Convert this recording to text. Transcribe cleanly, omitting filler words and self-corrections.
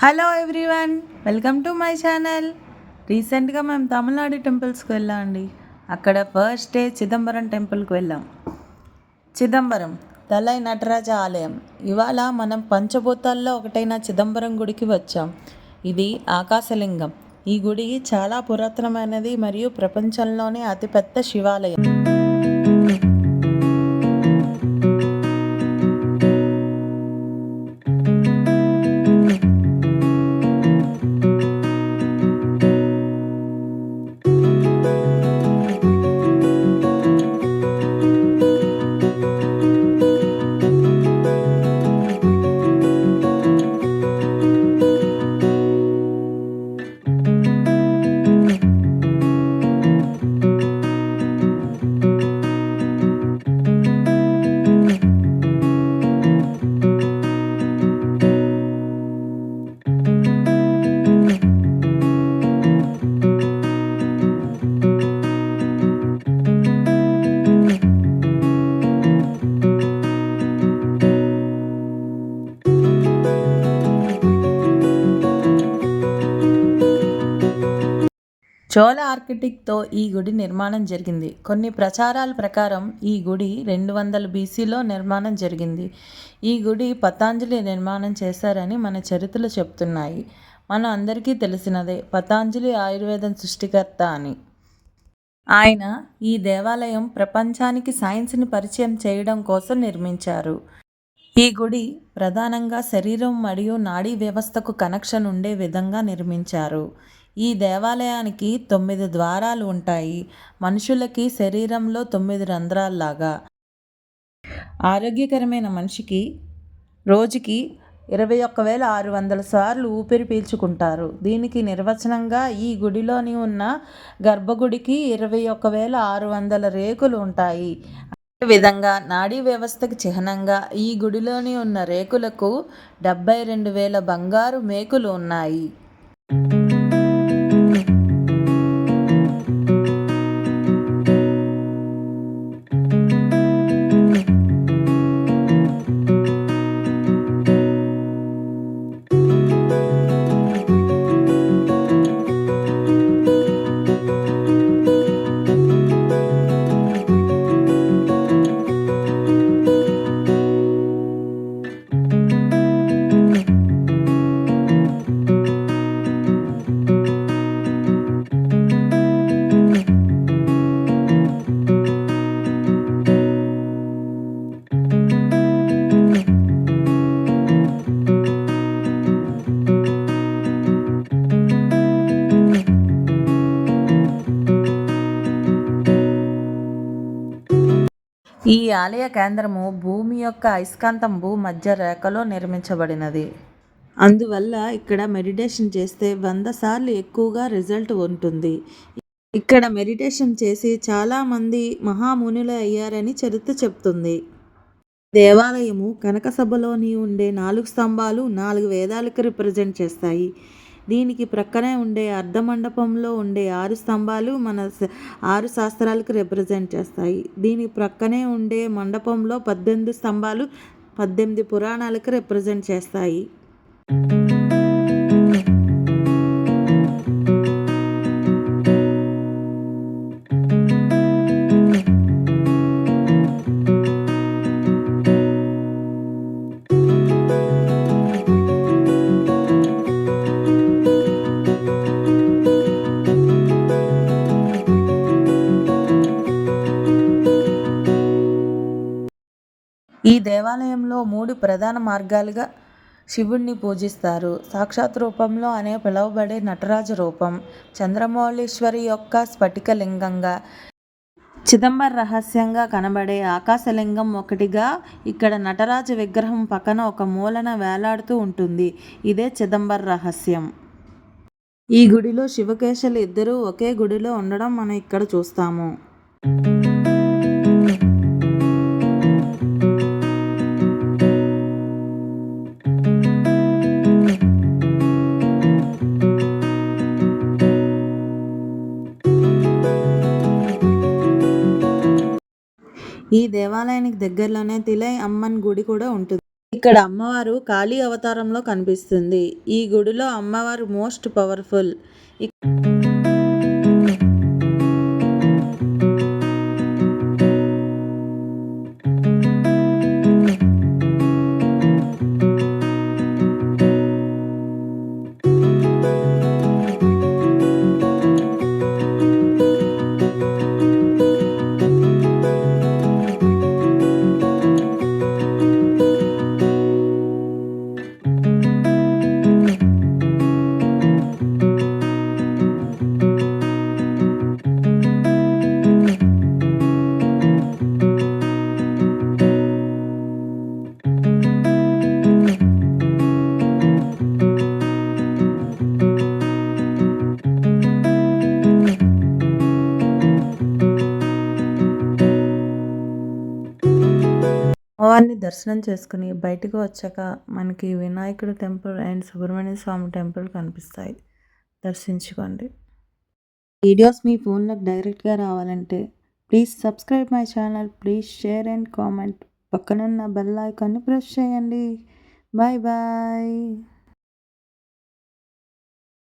Hello everyone, welcome to my channel. రీసెంట్గా మేము తమిళనాడు టెంపుల్స్కి వెళ్ళాం అండి. అక్కడ ఫస్ట్ డే చిదంబరం టెంపుల్కి వెళ్ళాం. చిదంబరం తలై నటరాజ ఆలయం. ఇవాళ మనం పంచభూతాల్లో ఒకటైన చిదంబరం గుడికి వచ్చాం. ఇది ఆకాశలింగం. ఈ గుడి చాలా పురాతనమైనది మరియు ప్రపంచంలోనే అతిపెద్ద శివాలయం. చోళ ఆర్కిటెక్ట్తో ఈ గుడి నిర్మాణం జరిగింది. కొన్ని ప్రచారాల ప్రకారం ఈ గుడి 200 బీసీలో నిర్మాణం జరిగింది. ఈ గుడి పతాంజలి నిర్మాణం చేశారని మన చరిత్రలు చెప్తున్నాయి. మన అందరికీ తెలిసినదే పతాంజలి ఆయుర్వేదం సృష్టికర్త అని. ఆయన ఈ దేవాలయం ప్రపంచానికి సైన్స్ని పరిచయం చేయడం కోసం నిర్మించారు. ఈ గుడి ప్రధానంగా శరీరం మరియు నాడీ వ్యవస్థకు కనెక్షన్ ఉండే విధంగా నిర్మించారు. ఈ దేవాలయానికి 9 ద్వారాలు ఉంటాయి. మనుషులకి శరీరంలో 9 రంధ్రాల్లాగా. ఆరోగ్యకరమైన మనిషికి రోజుకి 21,600 సార్లు ఊపిరి పీల్చుకుంటారు. దీనికి నిర్వచనంగా ఈ గుడిలోని ఉన్న గర్భగుడికి 21,600 రేకులు ఉంటాయి. విధంగా నాడీ వ్యవస్థకు చిహ్నంగా ఈ గుడిలోని ఉన్న రేకులకు 72,000 బంగారు మేకులు ఉన్నాయి. ఈ ఆలయ కేంద్రము భూమి యొక్క అయస్కాంతం మధ్య రేఖలో నిర్మించబడినది. అందువల్ల ఇక్కడ మెడిటేషన్ చేస్తే 100 సార్లు ఎక్కువగా రిజల్ట్ ఉంటుంది. ఇక్కడ మెడిటేషన్ చేసి చాలామంది మహామునులు అయ్యారని చరిత్ర చెప్తుంది. దేవాలయము కనకసభలోని ఉండే 4 స్తంభాలు 4 వేదాలకు రిప్రజెంట్ చేస్తాయి. దీనికి ప్రక్కనే ఉండే అర్ధమండపంలో ఉండే 6 స్తంభాలు మన 6 శాస్త్రాలకు రిప్రజెంట్ చేస్తాయి. దీని ప్రక్కనే ఉండే మండపంలో 18 స్తంభాలు 18 పురాణాలకు రిప్రజెంట్ చేస్తాయి. ఈ దేవాలయంలో 3 ప్రధాన మార్గాలుగా శివుణ్ణి పూజిస్తారు. సాక్షాత్ రూపంలో అనే పిలువబడే నటరాజ రూపం, చంద్రమౌళీశ్వరి యొక్క స్ఫటికలింగంగా, చిదంబర రహస్యంగా కనబడే ఆకాశలింగం ఒకటిగా ఇక్కడ నటరాజ విగ్రహం పక్కన ఒక మూలన వేలాడుతూ ఉంటుంది. ఇదే చిదంబర రహస్యం. ఈ గుడిలో శివకేశలు ఇద్దరూ ఒకే గుడిలో ఉండడం మనం ఇక్కడ చూస్తాము. ఈ దేవాలయానికి దగ్గరలోనే తిలై అమ్మన్ గుడి కూడా ఉంటుంది. ఇక్కడ అమ్మవారు కాళీ అవతారంలో కనిపిస్తుంది. ఈ గుడిలో అమ్మవారు మోస్ట్ పవర్ఫుల్. అమ్మవారిని దర్శనం చేసుకుని బయటకు వచ్చాక మనకి వినాయకుడు temple and Subrahmanya Swamy temple కనిపిస్తాయి. దర్శించుకోండి. వీడియోస్ మీ ఫోన్లోకి డైరెక్ట్గా రావాలంటే please subscribe my channel. Please share and comment. పక్కనున్న బెల్ ఐకాన్ని ప్రెస్ చేయండి. Bye bye.